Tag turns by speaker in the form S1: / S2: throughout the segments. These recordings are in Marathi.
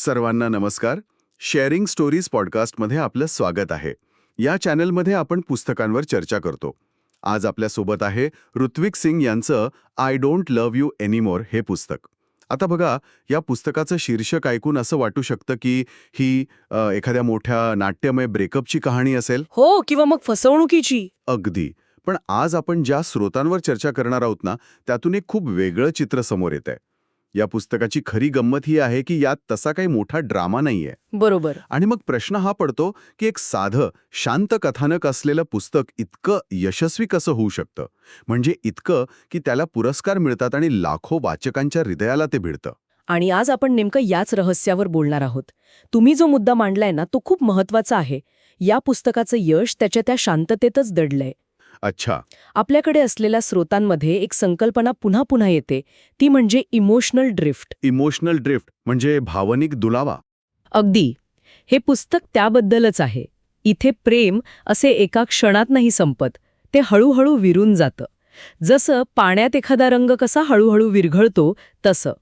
S1: सर्वांना नमस्कार. शेअरिंग स्टोरीज पॉडकास्टमध्ये आपलं स्वागत आहे. या चॅनलमध्ये आपण पुस्तकांवर चर्चा करतो. आज आपल्यासोबत आहे ऋत्विक सिंग यांचं I don't love you anymore हे पुस्तक. आता बघा, या पुस्तकाचं शीर्षक ऐकून असं वाटू शकतं की ही एखाद्या मोठ्या नाट्यमय ब्रेकअपची कहाणी असेल.
S2: हो, किंवा मग फसवणुकीची.
S1: अगदी. पण आज आपण ज्या स्रोतांवर चर्चा करणार आहोत ना, त्यातून एक खूप वेगळं चित्र समोर येत आहे. या पुस्तकाची खरी गंमत ही आहे की यात तसा काही मोठा ड्रामा नाहीये.
S2: बरोबर.
S1: आणि मग प्रश्न हा पडतो की एक साधं शांत कथानक असलेलं पुस्तक इतकं यशस्वी कसं होऊ शकतं, म्हणजे इतकं की त्याला पुरस्कार मिळतात आणि लाखो वाचकांच्या हृदयाला ते भिडतं.
S2: आणि आज आपण नेमकं याच रहस्यावर बोलणार आहोत. तुम्ही जो मुद्दा मांडलाय ना, तो खूप महत्वाचा आहे. या पुस्तकाचं यश त्याच्या त्या शांततेतच दडलंय.
S1: अच्छा.
S2: आपल्याकडे असलेल्या स्रोतांमध्ये एक संकल्पना पुन्हा पुन्हा येते, ती म्हणजे इमोशनल ड्रिफ्ट.
S1: इमोशनल ड्रिफ्ट म्हणजे भावनिक दुलावा.
S2: अगदी. हे पुस्तक त्याबद्दलच आहे. इथे प्रेम असे एका क्षणात नाही संपत, ते हळूहळू विरून जातं. जसं पाण्यात एखादा रंग कसा हळूहळू विरघळतो तसं.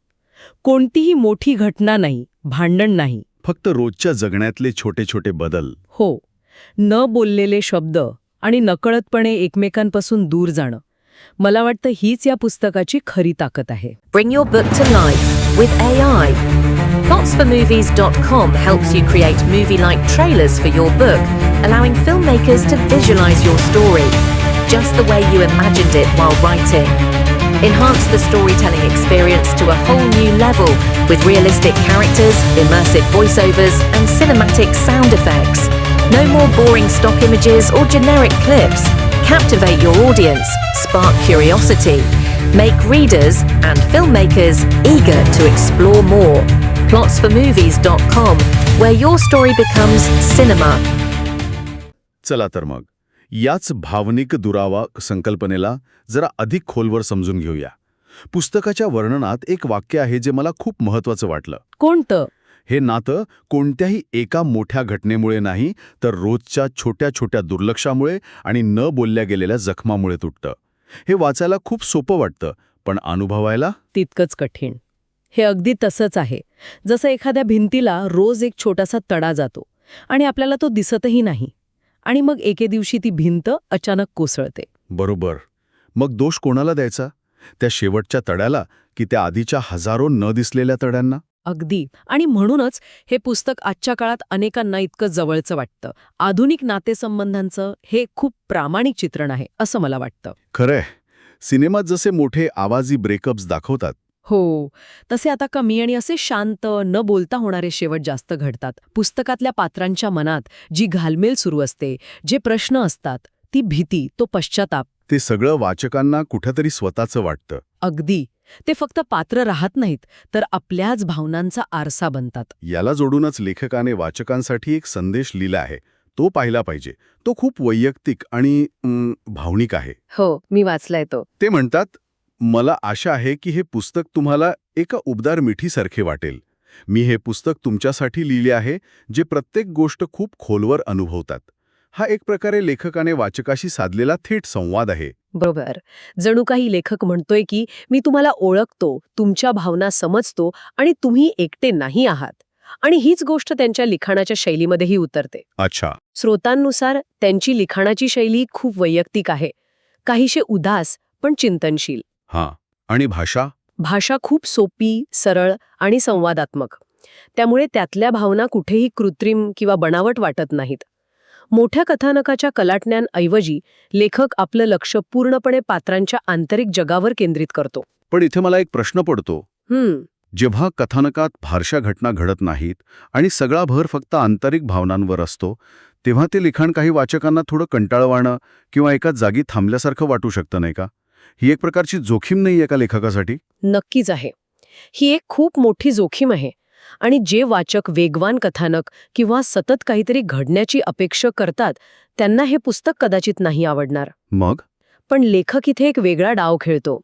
S2: कोणतीही मोठी घटना नाही, भांडण नाही.
S1: फक्त रोजच्या जगण्यातले छोटे छोटे बदल.
S2: हो, न बोललेले शब्द आणि नकळतपणे एकमेकांपासून दूर जाणं. मला वाटतं हीच या पुस्तकाची खरी ताकद आहे.
S3: Bring your book to life with AI. Plotsformovies.com helps you create movie-like trailers for your book, allowing filmmakers to visualize your story, just the way you imagined it while writing. Enhance the storytelling experience to a whole new level with realistic characters, immersive voiceovers, and cinematic sound effects. No more boring stock images or generic clips. Captivate your audience, spark curiosity, make readers and filmmakers eager to explore more. Plotsformovies.com, where your story becomes cinema.
S1: चला तर मग याच भावनिक दुरावा संकल्पनेला जरा अधिक खोलवर समजून घेऊया. पुस्तकाच्या वर्णनात एक वाक्य आहे जे मला खूप महत्वाचं वाटलं.
S2: कोणतं?
S1: हे नातं कोणत्याही एका मोठ्या घटनेमुळे नाही, तर रोजच्या छोट्या छोट्या दुर्लक्षामुळे आणि न बोलल्या गेलेल्या जखमामुळे तुटतं. हे वाचायला खूप सोपं वाटतं, पण अनुभवायला
S2: तितकंच कठीण. हे अगदी तसंच आहे. जसं एखाद्या भिंतीला रोज एक छोटासा तडा जातो आणि आपल्याला तो दिसतही नाही, आणि मग एके दिवशी ती भिंत अचानक कोसळते.
S1: बरोबर. मग दोष कोणाला द्यायचा? त्या शेवटच्या तड्याला की त्या आधीच्या हजारो न दिसलेल्या तड्यांना?
S2: अगदी. आणि म्हणूनच हे पुस्तक आजच्या काळात अनेकांना इतकं जवळचं वाटतं. आधुनिक नातेसंबंधांचं हे खूप प्रामाणिक चित्रण आहे, असं मला वाटतं.
S1: खरंय. सिनेमात जसे मोठे आवाजी ब्रेकअप्स दाखवतात,
S2: हो, तसे आता कमी आणि असे शांत न बोलता होणारे शेवट जास्त घडतात. पुस्तकातल्या पात्रांच्या मनात जी घालमेल सुरू असते, जे प्रश्न असतात, ती भीती, तो पश्चाताप,
S1: ते सगळं वाचकांना कुठेतरी स्वतःचं वाटतं.
S2: अगदी. ते फक्त पात्र राहत नाहीत, तर आपल्याच भावनांचा आरसा बनतात.
S1: याला जोडूनच लेखकाने वाचकांसाठी एक संदेश लिहिला आहे. तो पाहिला पाहिजे. तो खूप वैयक्तिक आणि भावनिक आहे.
S2: हो, मी वाचलाय तो.
S1: ते म्हणतात, मला आशा आहे की हे पुस्तक तुम्हाला एका उबदार मिठीसारखे वाटेल. मी हे पुस्तक तुमच्यासाठी लिहिले आहे, जे प्रत्येक गोष्ट खूप खोलवर अनुभवतात. हा एक प्रकारे लेखकाने वाचकाशी साधलेला थेट संवाद आहे.
S2: बरोबर. जणू काही लेखक म्हणतोय की मी तुम्हाला ओळखतो, तुमच्या भावना समजतो आणि तुम्ही एकटे नाही आहात. आणि हीच गोष्ट त्यांच्या लिखाणाच्या शैलीमध्येही उतरते.
S1: अच्छा.
S2: स्रोतांनुसार त्यांची लिखाणाची शैली खूप वैयक्तिक आहे. काहीशे उदास पण चिंतनशील.
S1: हां. आणि भाषा?
S2: भाषा खूप सोपी, सरळ आणि संवादात्मक. त्यामुळे त्यातल्या भावना कुठेही कृत्रिम किंवा बनावट वाटत नाहीत. मोठ्या कथानकाच्या कलाटण्यांऐवजी लेखक आपलं लक्ष पूर्णपणे पात्रांच्या आंतरिक जगावर केंद्रित करतो.
S1: पण इथे मला एक प्रश्न पडतो. जेव्हा कथानकात फारशा घटना घडत नाहीत आणि सगळा भर फक्त आंतरिक भावनांवर असतो, तेव्हा ते लिखाण काही वाचकांना थोडं कंटाळवाणं किंवा एका जागी थांबल्यासारखं वाटू शकतं, नाही का? ही एक प्रकारची जोखीम नाहीये का लेखकासाठी?
S2: नक्कीच आहे. ही एक खूप मोठी जोखीम आहे. आणि जे वाचक वेगवान कथानक किंवा सतत काहीतरी घडण्याची अपेक्षा करतात, त्यांना हे पुस्तक कदाचित नाही आवडणार.
S1: मग?
S2: पण लेखक इथे एक वेगळा डाव खेळतो.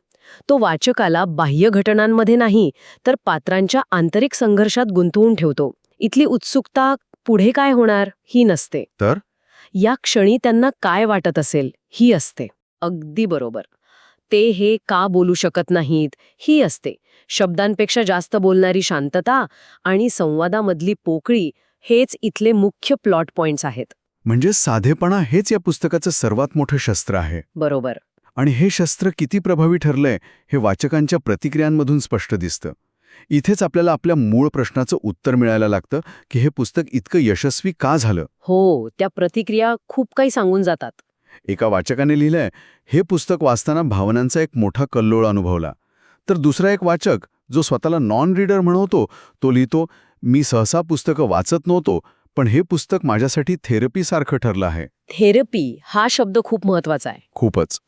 S2: तो वाचकाला बाह्य घटनांमध्ये नाही, तर पात्रांच्या आंतरिक संघर्षात गुंतवून ठेवतो. इथली उत्सुकता पुढे काय होणार ही नसते,
S1: तर
S2: या क्षणी त्यांना काय वाटत असेल ही असते. अगदी बरोबर. ते हे का बोलू शकत नाहीत ही असते. शब्दांपेक्षा जास्त बोलणारी शांतता आणि संवादामधली पोकळी हेच इथले मुख्य प्लॉट पॉइंट्स आहेत.
S1: म्हणजे साधेपणा हेच या पुस्तकाचं सर्वात मोठं शस्त्र आहे.
S2: बरोबर.
S1: आणि हे शस्त्र किती प्रभावी ठरलंय हे वाचकांच्या प्रतिक्रियांमधून स्पष्ट दिसतं. इथेच आपल्याला आपल्या मूळ प्रश्नाचं उत्तर मिळायला लागतं की हे पुस्तक इतकं यशस्वी का झालं.
S2: हो, त्या प्रतिक्रिया खूप काही सांगून जातात.
S1: एका वाचकाने लिहिलंय, हे पुस्तक वाचताना भावनांचा एक मोठा कल्लोळ अनुभवला. तर दुसरा एक वाचक, जो स्वतःला नॉन रीडर म्हणवतो, तो लिहितो, मी सहसा पुस्तकं वाचत नव्हतो, पण हे पुस्तक माझ्यासाठी थेरपीसारखं ठरलं आहे.
S2: थेरपी हा शब्द खूप महत्वाचा आहे.
S1: खूपच.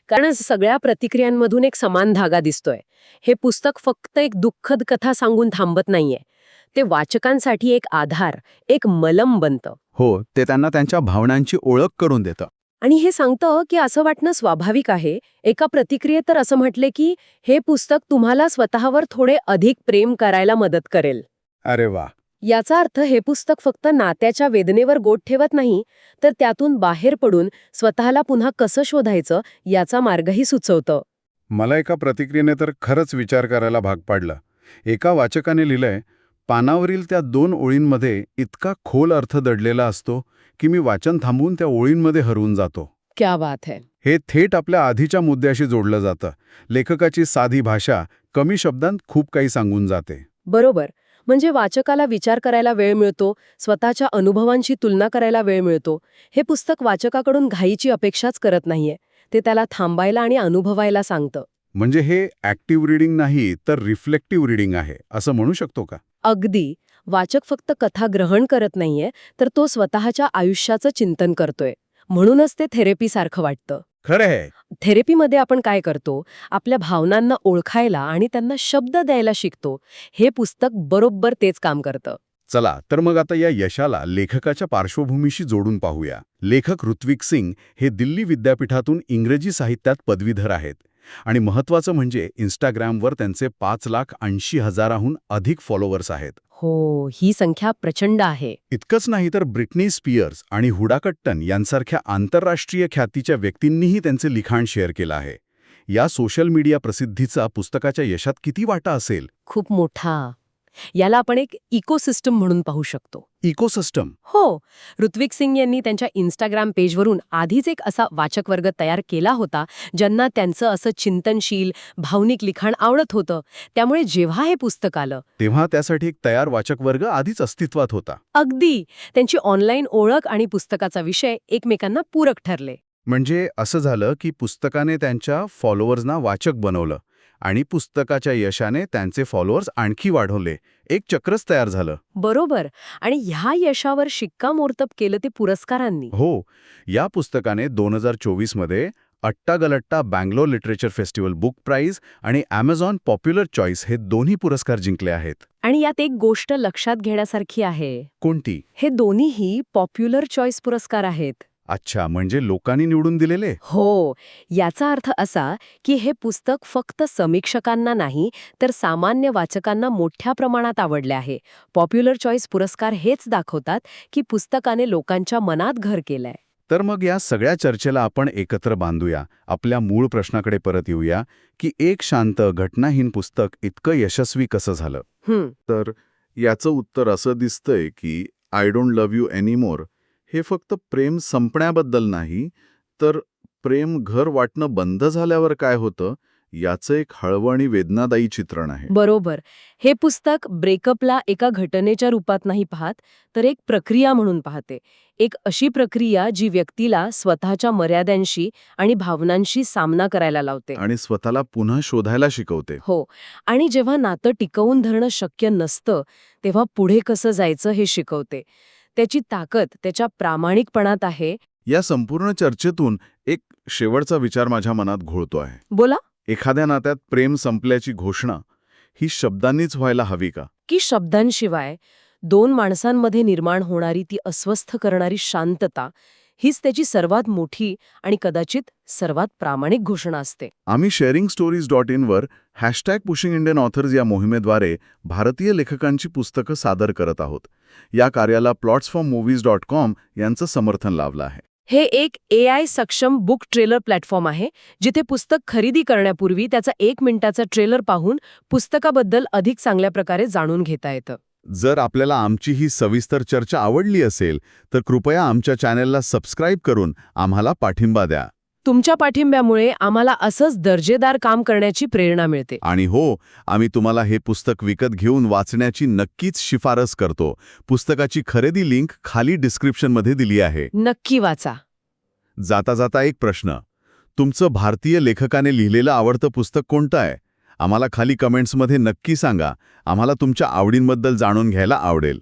S2: कारण सगळ्या प्रतिक्रियांमधून एक समान धागा दिसतोय. हे पुस्तक फक्त एक दुःखद कथा सांगून थांबत नाहीये. ते वाचकांसाठी एक आधार, एक मलम बनतं.
S1: हो, ते त्यांना त्यांच्या भावनांची ओळख करून देतं.
S2: आणि हे सांगतं की असं वाटणं स्वाभाविक आहे. एका प्रतिक्रियेत तर असं म्हटले की हे पुस्तक तुम्हाला स्वतःवर थोडे अधिक प्रेम करायला मदत करेल.
S1: अरे वा.
S2: याचा अर्थ हे पुस्तक फक्त नात्याच्या वेदनेवर गोट ठेवत नाही, तर त्यातून बाहेर पडून स्वतःला पुन्हा कसं शोधायचं याचा मार्गही सुचवतं.
S1: मला एका प्रतिक्रियेने तर खरंच विचार करायला भाग पाडलं. एका वाचकाने लिहिलंय, पानावरील त्या 2 ओळींमध्ये इतका खोल अर्थ दडलेला असतो की मी वाचन थांबवून त्या ओळींमध्ये हरवून जातो.
S2: क्या बात है.
S1: हे थेट आपल्या आधीच्या मुद्द्याशी जोडलं जातं. लेखकाची साधी भाषा कमी शब्दांत खूप काही सांगून जाते.
S2: बरोबर. म्हणजे वाचकाला विचार करायला वेळ मिळतो, स्वतःच्या अनुभवांशी तुलना करायला वेळ मिळतो. हे पुस्तक वाचकाकडून घाईची अपेक्षाच करत नाहीये. ते त्याला थांबायला आणि अनुभवायला सांगतं.
S1: म्हणजे हे ॲक्टिव्ह रीडिंग नाही, तर रिफ्लेक्टिव्ह रीडिंग आहे, असं म्हणू शकतो का?
S2: अगदी. वाचक फक्त कथा ग्रहण करत नाहीये, तर तो स्वतःच्या आयुष्याचं चिंतन करतोय. म्हणूनच ते थेरपीसारखं वाटतं.
S1: खरं आहे.
S2: थेरपीमध्ये आपण काय करतो? आपल्या भावनांना ओळखायला आणि त्यांना शब्द द्यायला शिकतो. हे पुस्तक बरोबर तेच काम करतं.
S1: चला, तर मग आता या यशाला लेखकाच्या पार्श्वभूमीशी जोडून पाहूया. लेखक ऋत्विक सिंग हे दिल्ली विद्यापीठातून इंग्रजी साहित्यात पदवीधर आहेत. आणि महत्त्वाचं म्हणजे इंस्टाग्रामवर त्यांचे 5,80,000हून अधिक फॉलोअर्स आहेत.
S2: हो, ही संख्या प्रचंड आहे.
S1: इतकंच नाही तर ब्रिटनी स्पियर्स आणि हुडा कट्टन यांसारख्या आंतरराष्ट्रीय ख्यातीच्या व्यक्तींनीही त्यांचे लिखाण शेअर केलं आहे. या सोशल मीडिया प्रसिद्धीचा पुस्तकाच्या यशात किती वाटा असेल?
S2: खूप मोठा. याला आपण एक इकोसिस्टम म्हणून पाहू शकतो.
S1: इकोसिस्टम?
S2: हो. ऋत्विक सिंग यांनी त्यांच्या इन्स्टाग्राम पेजवरून आधीच एक असा वाचक वर्ग तयार केला होता, ज्यांना त्यांचं असं चिंतनशील, भावनिक लिखाण आवडत होतं. त्यामुळे जेव्हा हे पुस्तक आलं,
S1: तेव्हा त्यासाठी एक तयार वाचक वर्ग आधीच अस्तित्वात होता.
S2: अगदी त्यांची ऑनलाईन ओळख आणि पुस्तकाचा विषय एकमेकांना पूरक ठरले.
S1: म्हणजे असं झालं की पुस्तकाने त्यांच्या फॉलोअर्सना वाचक बनवलं आणि पुस्तकाच्या यशाने त्यांचे फॉलोअर्स आणखी वाढवले. एक चक्रच तयार झालं.
S2: बरोबर. आणि ह्या यशावर शिक्कामोर्तब केलं ते पुरस्कारांनी.
S1: हो. या पुस्तकाने 2024मध्ये Attagalatta Bangalore literature festival book prize आणि Amazon पॉप्युलर चॉईस हे दोन्ही पुरस्कार जिंकले आहेत.
S2: आणि यात एक गोष्ट लक्षात घेण्यासारखी आहे.
S1: कोणती?
S2: हे दोन्हीही पॉप्युलर चॉईस पुरस्कार आहेत.
S1: अच्छा, म्हणजे लोकांनी निवडून दिलेले?
S2: हो. याचा अर्थ असा की हे पुस्तक फक्त समीक्षकांना नाही, तर सामान्य वाचकांना मोठ्या प्रमाणात आवडले आहे. पॉप्युलर चॉईस पुरस्कार हेच दाखवतात की पुस्तकाने लोकांच्या मनात घर केलंय.
S1: तर मग या सगळ्या चर्चेला आपण एकत्र बांधूया. आपल्या मूळ प्रश्नाकडे परत येऊया की एक शांत, घटनाहीन पुस्तक इतकं यशस्वी कसं झालं? तर याचं उत्तर असं दिसतंय की I don't love you anymore हे फक्त प्रेम संपण्याबद्दल नाही, तर प्रेम घर वाटणं बंद झाल्यावर काय होतं याचं एक हळवं आणि वेदनादायी चित्रण आहे.
S2: बरोबर. हे पुस्तक ब्रेकअपला एका घटनेच्या रूपात नाही पाहत, तर एक प्रक्रिया म्हणून पाहते. एक अशी प्रक्रिया जी व्यक्तीला स्वतःच्या मर्यादांशी आणि भावनांशी सामना करायला लावते.
S1: आणि स्वतःला पुन्हा शोधायला शिकवते.
S2: हो. आणि जेव्हा नातं टिकवून धरणं शक्य नसतं, तेव्हा पुढे कसं जायचं हे शिकवते. त्याची ताकद त्याच्या प्रामाणिकपणात आहे.
S1: या संपूर्ण चर्चेतून एक शेवटचा विचार माझ्या मनात घोळतो आहे.
S2: बोला.
S1: एखाद्या नात्यात प्रेम संपल्याची घोषणा ही शब्दांनीच व्हायला हवी का?
S2: की शब्दांशिवाय 2 माणसांमध्ये निर्माण होणारी ती अस्वस्थ करणारी शांतता हीच त्याची सर्वात मोठी आणि कदाचित सर्वात प्रामाणिक घोषणा असते.
S1: आम्ही sharingstories.in वर #PushingIndianAuthors या मोहिमेद्वारे भारतीय लेखकांची पुस्तकं सादर करत आहोत. या कार्याला plotsformovies.com यांचं समर्थन लाभलं आहे.
S2: हे एक AI सक्षम बुक ट्रेलर प्लॅटफॉर्म आहे जिथे पुस्तक खरेदी करण्यापूर्वी त्याचा 1 मिनिटाचा ट्रेलर पाहून पुस्तकाबद्दल अधिक चांगल्या प्रकारे जाणून घेता येतं.
S1: जर आपल्याला आमची ही सविस्तर चर्चा आवडली असेल तर कृपया आमच्या चॅनेलला सबस्क्राईब करून आम्हाला पाठिंबा द्या.
S2: तुमच्या पाठिंब्यामुळे आम्हाला असंच दर्जेदार काम करण्याची प्रेरणा मिळते.
S1: आणि हो, आम्ही तुम्हाला हे पुस्तक विकत घेऊन वाचण्याची नक्कीच शिफारस करतो. पुस्तकाची खरेदी लिंक खाली डिस्क्रिप्शनमध्ये दिली आहे.
S2: नक्की वाचा.
S1: जाता जाता एक प्रश्न. तुमचं भारतीय लेखकाने लिहिलेलं आवडतं पुस्तक कोणतं आहे? आम्हाला खाली कमेंट्समध्ये नक्की सांगा. आम्हाला तुमच्या आवडींबद्दल जाणून घ्यायला आवडेल.